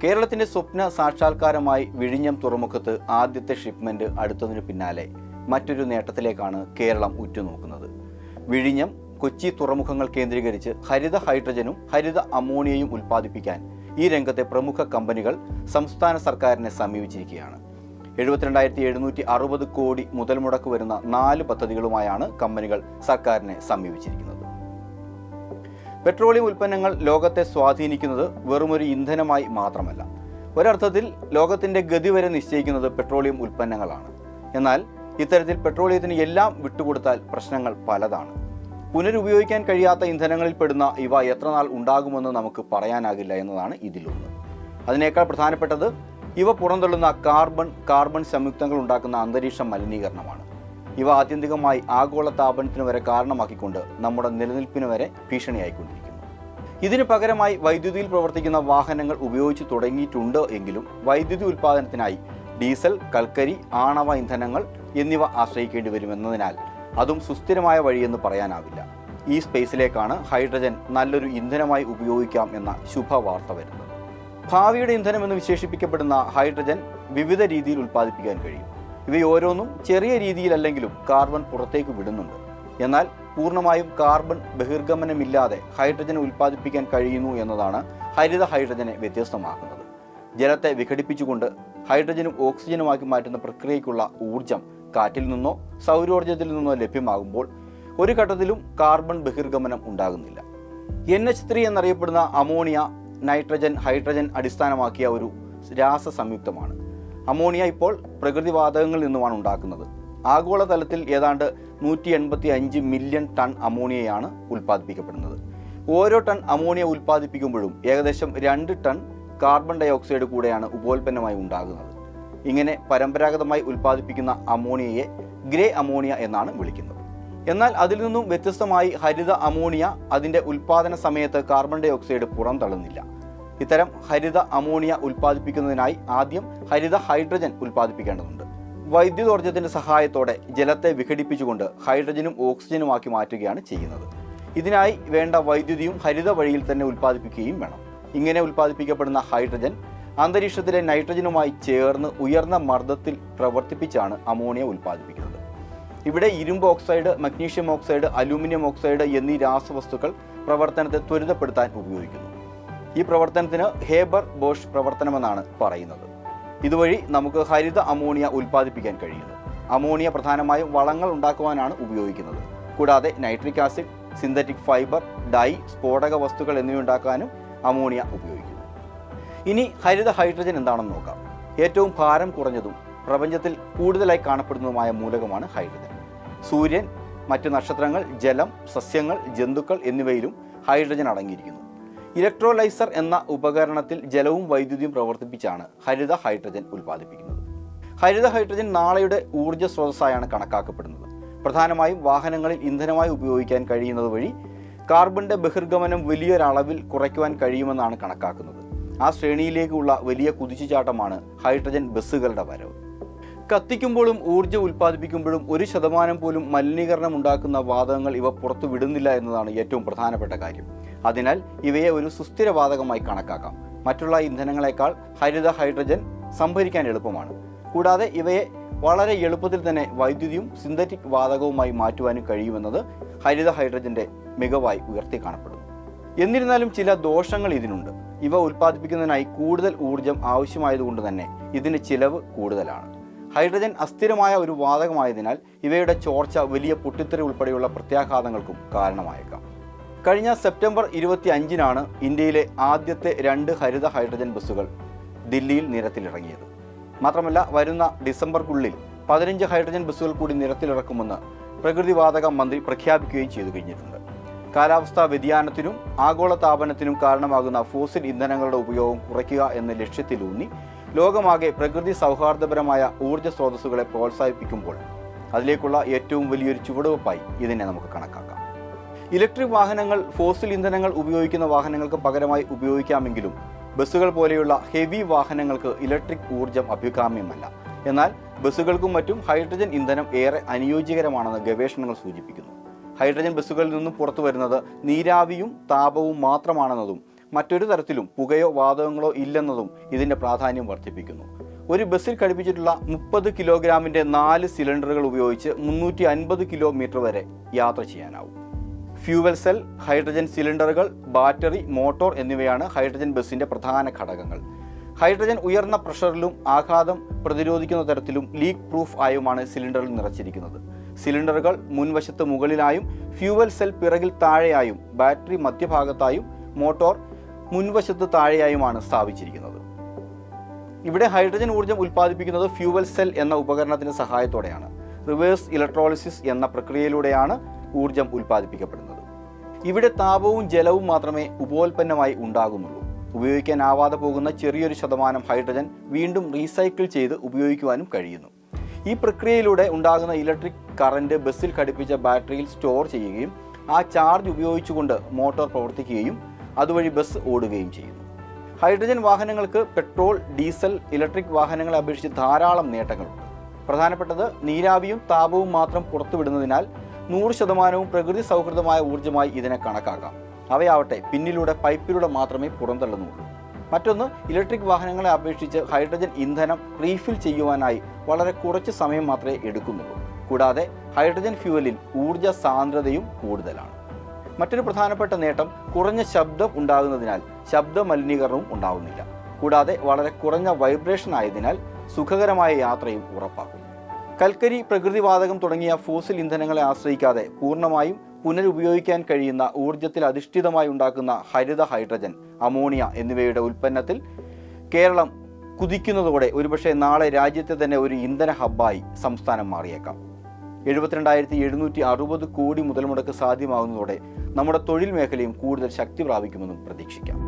കേരളത്തിന്റെ സ്വപ്ന സാക്ഷാത്കാരമായി വിഴിഞ്ഞം തുറമുഖത്ത് ആദ്യത്തെ ഷിപ്മെന്റ് അടുത്തതിനു പിന്നാലെ മറ്റൊരു നേട്ടത്തിലേക്കാണ് കേരളം ഉറ്റുനോക്കുന്നത്. വിഴിഞ്ഞം, കൊച്ചി തുറമുഖങ്ങൾ കേന്ദ്രീകരിച്ച് ഹരിത ഹൈഡ്രജനും ഹരിത അമോണിയയും ഉൽപ്പാദിപ്പിക്കാൻ ഈ രംഗത്തെ പ്രമുഖ കമ്പനികൾ സംസ്ഥാന സർക്കാരിനെ സമീപിച്ചിരിക്കുകയാണ്. 72,760 കോടി മുതൽ മുടക്ക് വരുന്ന 4 പദ്ധതികളുമായാണ് കമ്പനികൾ സർക്കാരിനെ സമീപിച്ചിരിക്കുന്നത്. പെട്രോളിയം ഉൽപ്പന്നങ്ങൾ ലോകത്തെ സ്വാധീനിക്കുന്നത് വെറുമൊരു ഇന്ധനമായി മാത്രമല്ല. ഒരർത്ഥത്തിൽ ലോകത്തിന്റെ ഗതി വരെ നിശ്ചയിക്കുന്നത് പെട്രോളിയം ഉൽപ്പന്നങ്ങളാണ്. എന്നാൽ ഇത്തരത്തിൽ പെട്രോളിയത്തിന് എല്ലാം വിട്ടുകൊടുത്താൽ പ്രശ്നങ്ങൾ പലതാണ്. പുനരുപയോഗിക്കാൻ കഴിയാത്ത ഇന്ധനങ്ങളിൽ പെടുന്ന ഇവ എത്ര നാൾ ഉണ്ടാകുമെന്ന് നമുക്ക് പറയാനാകില്ല എന്നതാണ് ഇതിലൊന്ന്. അതിനേക്കാൾ പ്രധാനപ്പെട്ടത് ഇവ പുറന്തള്ളുന്ന കാർബൺ സംയുക്തങ്ങൾ ഉണ്ടാക്കുന്ന അന്തരീക്ഷ മലിനീകരണമാണ്. ഇവ ആത്യന്തികമായി ആഗോള താപനത്തിന് വരെ കാരണമാക്കിക്കൊണ്ട് നമ്മുടെ നിലനിൽപ്പിന് വരെ ഭീഷണിയായിക്കൊണ്ടിരിക്കുന്നു. ഇതിന് പകരമായി വൈദ്യുതിയിൽ പ്രവർത്തിക്കുന്ന വാഹനങ്ങൾ ഉപയോഗിച്ചു തുടങ്ങിയിട്ടുണ്ട് എങ്കിലും വൈദ്യുതി ഉൽപ്പാദനത്തിനായി ഡീസൽ, കൽക്കരി, ആണവ ഇന്ധനങ്ങൾ എന്നിവ ആശ്രയിക്കേണ്ടി വരുമെന്നതിനാൽ അതും സുസ്ഥിരമായ വഴിയെന്ന് പറയാനാവില്ല. ഈ സ്പേസിലേക്കാണ് ഹൈഡ്രജൻ നല്ലൊരു ഇന്ധനമായി ഉപയോഗിക്കാം എന്ന ശുഭവാർത്ത വരുന്നത്. ഭാവിയുടെ ഇന്ധനം എന്ന് വിശേഷിപ്പിക്കപ്പെടുന്ന ഹൈഡ്രജൻ വിവിധ രീതിയിൽ ഉൽപ്പാദിപ്പിക്കാൻ കഴിയും. ഇവയോരോന്നും ചെറിയ രീതിയിലല്ലെങ്കിലും കാർബൺ പുറത്തേക്ക് വിടുന്നുണ്ട്. എന്നാൽ പൂർണ്ണമായും കാർബൺ ബഹിർഗമനമില്ലാതെ ഹൈഡ്രജൻ ഉൽപ്പാദിപ്പിക്കാൻ കഴിയുന്നു എന്നതാണ് ഹരിത ഹൈഡ്രജനെ വ്യത്യസ്തമാക്കുന്നത്. ജലത്തെ വിഘടിപ്പിച്ചുകൊണ്ട് ഹൈഡ്രജനും ഓക്സിജനുമാക്കി മാറ്റുന്ന പ്രക്രിയയ്ക്കുള്ള ഊർജം കാറ്റിൽ നിന്നോ സൗരോർജ്ജത്തിൽ നിന്നോ ലഭ്യമാകുമ്പോൾ ഒരു ഘട്ടത്തിലും കാർബൺ ബഹിർഗമനം ഉണ്ടാകുന്നില്ല. NH3 എന്നറിയപ്പെടുന്ന അമോണിയ നൈട്രജൻ ഹൈഡ്രജൻ അടിസ്ഥാനമാക്കിയ ഒരു രാസസംയുക്തമാണ്. അമോണിയ ഇപ്പോൾ പ്രകൃതിവാതകങ്ങളിൽ നിന്നുമാണ് ഉണ്ടാക്കുന്നത്. ആഗോളതലത്തിൽ ഏതാണ്ട് 185 മില്യൺ ടൺ അമോണിയയാണ് ഉൽപ്പാദിപ്പിക്കപ്പെടുന്നത്. ഓരോ ടൺ അമോണിയ ഉൽപ്പാദിപ്പിക്കുമ്പോഴും ഏകദേശം 2 ടൺ കാർബൺ ഡൈ ഓക്സൈഡ് കൂടെയാണ് ഉപോൽപ്പന്നമായി ഉണ്ടാകുന്നത്. ഇങ്ങനെ പരമ്പരാഗതമായി ഉൽപ്പാദിപ്പിക്കുന്ന അമോണിയയെ ഗ്രേ അമോണിയ എന്നാണ് വിളിക്കുന്നത്. എന്നാൽ അതിൽ നിന്നും വ്യത്യസ്തമായി ഹരിത അമോണിയ അതിൻ്റെ ഉൽപ്പാദന സമയത്ത് കാർബൺ ഡൈ ഓക്സൈഡ് പുറന്തള്ളുന്നില്ല. ഇത്തരം ഹരിത അമോണിയ ഉൽപ്പാദിപ്പിക്കുന്നതിനായി ആദ്യം ഹരിത ഹൈഡ്രജൻ ഉൽപ്പാദിപ്പിക്കേണ്ടതുണ്ട്. വൈദ്യുതോർജ്ജത്തിന്റെ സഹായത്തോടെ ജലത്തെ വിഘടിപ്പിച്ചുകൊണ്ട് ഹൈഡ്രജനും ഓക്സിജനുമാക്കി മാറ്റുകയാണ് ചെയ്യുന്നത്. ഇതിനായി വേണ്ട വൈദ്യുതിയും ഹരിത വഴിയിൽ തന്നെ ഉൽപ്പാദിപ്പിക്കുകയും വേണം. ഇങ്ങനെ ഉൽപ്പാദിപ്പിക്കപ്പെടുന്ന ഹൈഡ്രജൻ അന്തരീക്ഷത്തിലെ നൈട്രജനുമായി ചേർന്ന് ഉയർന്ന മർദ്ദത്തിൽ പ്രവർത്തിപ്പിച്ചാണ് അമോണിയ ഉൽപ്പാദിപ്പിക്കുന്നത്. ഇവിടെ ഇരുമ്പ് oxide, magnesium oxide, aluminium oxide എന്നീ രാസവസ്തുക്കൾ പ്രവർത്തനത്തെ ത്വരിതപ്പെടുത്താൻ ഉപയോഗിക്കുന്നു. ഈ പ്രവർത്തനത്തിന് ഹേബർ ബോഷ് പ്രവർത്തനമെന്നാണ് പറയുന്നത്. ഇതുവഴി നമുക്ക് ഹരിത അമോണിയ ഉൽപ്പാദിപ്പിക്കാൻ കഴിയുന്നു. അമോണിയ പ്രധാനമായും വളങ്ങൾ ഉണ്ടാക്കുവാനാണ് ഉപയോഗിക്കുന്നത്. കൂടാതെ nitric acid, synthetic fibre, dye, സ്ഫോടക വസ്തുക്കൾ എന്നിവ ഉണ്ടാക്കാനും അമോണിയ ഉപയോഗിക്കുന്നു. ഇനി ഹരിത ഹൈഡ്രജൻ എന്താണെന്ന് നോക്കാം. ഏറ്റവും ഭാരം കുറഞ്ഞതും പ്രപഞ്ചത്തിൽ കൂടുതലായി കാണപ്പെടുന്നതുമായ മൂലകമാണ് ഹൈഡ്രജൻ. സൂര്യൻ, മറ്റ് നക്ഷത്രങ്ങൾ, ജലം, സസ്യങ്ങൾ, ജന്തുക്കൾ എന്നിവയിലും ഹൈഡ്രജൻ അടങ്ങിയിരിക്കുന്നു. ഇലക്ട്രോലൈസർ എന്ന ഉപകരണത്തിൽ ജലവും വൈദ്യുതിയും പ്രവർത്തിപ്പിച്ചാണ് ഹരിത ഹൈഡ്രജൻ ഉൽപ്പാദിപ്പിക്കുന്നത്. ഹരിത ഹൈഡ്രജൻ നാളെയുടെ ഊർജ്ജ സ്രോതസ്സായാണ് കണക്കാക്കപ്പെടുന്നത്. പ്രധാനമായും വാഹനങ്ങളിൽ ഇന്ധനമായി ഉപയോഗിക്കാൻ കഴിയുന്നത് വഴി കാർബണിന്റെ ബഹിർഗമനം വലിയൊരളവിൽ കുറയ്ക്കുവാൻ കഴിയുമെന്നാണ് കണക്കാക്കുന്നത്. ആ ശ്രേണിയിലേക്കുള്ള വലിയ കുതിച്ചുചാട്ടമാണ് ഹൈഡ്രജൻ ബസ്സുകളുടെ വരവ്. കത്തിക്കുമ്പോഴും ഊർജ്ജം ഉൽപ്പാദിപ്പിക്കുമ്പോഴും 1% പോലും മലിനീകരണം ഉണ്ടാക്കുന്ന വാതകങ്ങൾ ഇവ പുറത്തു വിടുന്നില്ല എന്നതാണ് ഏറ്റവും പ്രധാനപ്പെട്ട കാര്യം. അതിനാൽ ഇവയെ ഒരു സുസ്ഥിര വാതകമായി കണക്കാക്കാം. മറ്റുള്ള ഇന്ധനങ്ങളെക്കാൾ ഹരിത ഹൈഡ്രജൻ സംഭരിക്കാൻ എളുപ്പമാണ്. കൂടാതെ ഇവയെ വളരെ എളുപ്പത്തിൽ തന്നെ വൈദ്യുതിയും സിന്തറ്റിക് വാതകവുമായി മാറ്റുവാനും കഴിയുമെന്നത് ഹരിത ഹൈഡ്രജന്റെ മികവായി ഉയർത്തി കാണപ്പെടുന്നു. എന്നിരുന്നാലും ചില ദോഷങ്ങൾ ഇതിനുണ്ട്. ഇവ ഉൽപ്പാദിപ്പിക്കുന്നതിനായി കൂടുതൽ ഊർജം ആവശ്യമായതുകൊണ്ട് തന്നെ ഇതിന് ചിലവ് കൂടുതലാണ്. ഹൈഡ്രജൻ അസ്ഥിരമായ ഒരു വാതകമായതിനാൽ ഇവയുടെ ചോർച്ച വലിയ പൊട്ടിത്തെറി ഉൾപ്പെടെയുള്ള പ്രത്യാഘാതങ്ങൾക്കും കാരണമായേക്കാം. കഴിഞ്ഞ സെപ്റ്റംബർ 25-നാണ് ഇന്ത്യയിലെ ആദ്യത്തെ 2 ഹരിത ഹൈഡ്രജൻ ബസ്സുകൾ ദില്ലിയിൽ നിരത്തിലിറങ്ങിയത്. മാത്രമല്ല വരുന്ന ഡിസംബർക്കുള്ളിൽ 15 ഹൈഡ്രജൻ ബസ്സുകൾ കൂടി നിരത്തിലിറക്കുമെന്ന് പ്രകൃതിവാതക മന്ത്രി പ്രഖ്യാപിക്കുകയും ചെയ്തു കഴിഞ്ഞിട്ടുണ്ട്. കാലാവസ്ഥാ വ്യതിയാനത്തിനും ആഗോള താപനത്തിനും കാരണമാകുന്ന ഫോസിൽ ഇന്ധനങ്ങളുടെ ഉപയോഗം കുറയ്ക്കുക എന്ന ലക്ഷ്യത്തിലൂന്നി ലോകമാകെ പ്രകൃതി സൗഹാർദ്ദപരമായ ഊർജ്ജ സ്രോതസ്സുകളെ പ്രോത്സാഹിപ്പിക്കുമ്പോൾ അതിലേക്കുള്ള ഏറ്റവും വലിയൊരു ചുവടുവെപ്പായി ഇതിനെ നമുക്ക് കണക്കാക്കാം. ഇലക്ട്രിക് വാഹനങ്ങൾ ഫോസിൽ ഇന്ധനങ്ങൾ ഉപയോഗിക്കുന്ന വാഹനങ്ങൾക്ക് പകരമായി ഉപയോഗിക്കാമെങ്കിലും ബസ്സുകൾ പോലെയുള്ള ഹെവി വാഹനങ്ങൾക്ക് ഇലക്ട്രിക് ഊർജ്ജം അഭികാമ്യമല്ല. എന്നാൽ ബസ്സുകൾക്കും മറ്റും ഹൈഡ്രജൻ ഇന്ധനം ഏറെ അനുയോജ്യകരമാണെന്ന് ഗവേഷണങ്ങൾ സൂചിപ്പിക്കുന്നു. ഹൈഡ്രജൻ ബസ്സുകളിൽ നിന്നും പുറത്തു വരുന്നത് നീരാവിയും താപവും മാത്രമാണെന്നതും മറ്റൊരു തരത്തിലും പുകയോ വാതകങ്ങളോ ഇല്ലെന്നതും ഇതിൻ്റെ പ്രാധാന്യം വർദ്ധിപ്പിക്കുന്നു. ഒരു ബസ്സിൽ ഘടിപ്പിച്ചിട്ടുള്ള 30 കിലോഗ്രാമിൻ്റെ 4 സിലിണ്ടറുകൾ ഉപയോഗിച്ച് 350 കിലോമീറ്റർ വരെ യാത്ര ചെയ്യാനാവും. ഫ്യൂവൽ സെൽ, ഹൈഡ്രജൻ സിലിണ്ടറുകൾ, ബാറ്ററി, മോട്ടോർ എന്നിവയാണ് ഹൈഡ്രജൻ ബസ്സിൻ്റെ പ്രധാന ഘടകങ്ങൾ. ഹൈഡ്രജൻ ഉയർന്ന പ്രഷറിലും ആഘാതം പ്രതിരോധിക്കുന്ന തരത്തിലും ലീക്ക് പ്രൂഫ് ആയുമാണ് സിലിണ്ടറിൽ നിറച്ചിരിക്കുന്നത്. സിലിണ്ടറുകൾ മുൻവശത്ത് മുകളിലായും ഫ്യൂവൽ സെൽ പിറകിൽ താഴെയായും ബാറ്ററി മധ്യഭാഗത്തായും മോട്ടോർ മുൻവശത്ത് താഴെയായുമാണ് സ്ഥാപിച്ചിരിക്കുന്നത്. ഇവിടെ ഹൈഡ്രജൻ ഊർജ്ജം ഉൽപ്പാദിപ്പിക്കുന്നത് ഫ്യൂവൽ സെൽ എന്ന ഉപകരണത്തിന്റെ സഹായത്തോടെയാണ്. റിവേഴ്സ് ഇലക്ട്രോളിസിസ് എന്ന പ്രക്രിയയിലൂടെയാണ് ഊർജ്ജം ഉൽപ്പാദിപ്പിക്കപ്പെടുന്നത്. ഇവിടെ താപവും ജലവും മാത്രമേ ഉപോൽപ്പന്നമായി ഉണ്ടാകുന്നുള്ളൂ. ഉപയോഗിക്കാനാവാതെ പോകുന്ന ചെറിയൊരു ശതമാനം ഹൈഡ്രജൻ വീണ്ടും റീസൈക്കിൾ ചെയ്ത് ഉപയോഗിക്കുവാനും കഴിയുന്നു. ഈ പ്രക്രിയയിലൂടെ ഉണ്ടാകുന്ന ഇലക്ട്രിക് കറന്റ് ബസ്സിൽ ഘടിപ്പിച്ച ബാറ്ററിയിൽ സ്റ്റോർ ചെയ്യുകയും ആ ചാർജ് ഉപയോഗിച്ചുകൊണ്ട് മോട്ടോർ പ്രവർത്തിക്കുകയും അതുവഴി ബസ് ഓടുകയും ചെയ്യുന്നു. ഹൈഡ്രജൻ വാഹനങ്ങൾക്ക് പെട്രോൾ, ഡീസൽ, ഇലക്ട്രിക് വാഹനങ്ങളെ അപേക്ഷിച്ച് ധാരാളം നേട്ടങ്ങളുണ്ട്. പ്രധാനപ്പെട്ടത് നീരാവിയും താപവും മാത്രം പുറത്തുവിടുന്നതിനാൽ 100% പ്രകൃതി സൗഹൃദമായ ഊർജ്ജമായി ഇതിനെ കണക്കാക്കാം. അവയാവട്ടെ പിന്നിലൂടെ പൈപ്പിലൂടെ മാത്രമേ പുറന്തള്ളുന്നുള്ളൂ. മറ്റൊന്ന്, ഇലക്ട്രിക് വാഹനങ്ങളെ അപേക്ഷിച്ച് ഹൈഡ്രജൻ ഇന്ധനം റീഫിൽ ചെയ്യുവാനായി വളരെ കുറച്ച് സമയം മാത്രമേ എടുക്കുന്നുള്ളൂ. കൂടാതെ ഹൈഡ്രജൻ ഫ്യൂവലിൽ ഊർജ്ജ സാന്ദ്രതയും കൂടുതലാണ്. മറ്റൊരു പ്രധാനപ്പെട്ട നേട്ടം കുറഞ്ഞ ശബ്ദം ഉണ്ടാകുന്നതിനാൽ ശബ്ദ മലിനീകരണവും ഉണ്ടാകുന്നില്ല. കൂടാതെ വളരെ കുറഞ്ഞ വൈബ്രേഷൻ ആയതിനാൽ സുഖകരമായ യാത്രയും ഉറപ്പാക്കുന്നു. കൽക്കരി, പ്രകൃതിവാതകം തുടങ്ങിയ ഫോസിൽ ഇന്ധനങ്ങളെ ആശ്രയിക്കാതെ പൂർണ്ണമായും പുനരുപയോഗിക്കാൻ കഴിയുന്ന ഊർജ്ജത്തിൽ അധിഷ്ഠിതമായി ഉണ്ടാക്കുന്ന ഹരിത ഹൈഡ്രജൻ, അമോണിയ എന്നിവയുടെ ഉൽപ്പന്നത്തിൽ കേരളം കുതിക്കുന്നതോടെ ഒരുപക്ഷെ നാളെ രാജ്യത്തെ തന്നെ ഒരു ഇന്ധന ഹബ്ബായി സംസ്ഥാനം മാറിയേക്കാം. 72,760 കോടി മുതൽ മുടക്ക് സാധ്യമാകുന്നതോടെ നമ്മുടെ തൊഴിൽ മേഖലയും കൂടുതൽ ശക്തി പ്രാപിക്കുമെന്നും പ്രതീക്ഷിക്കാം.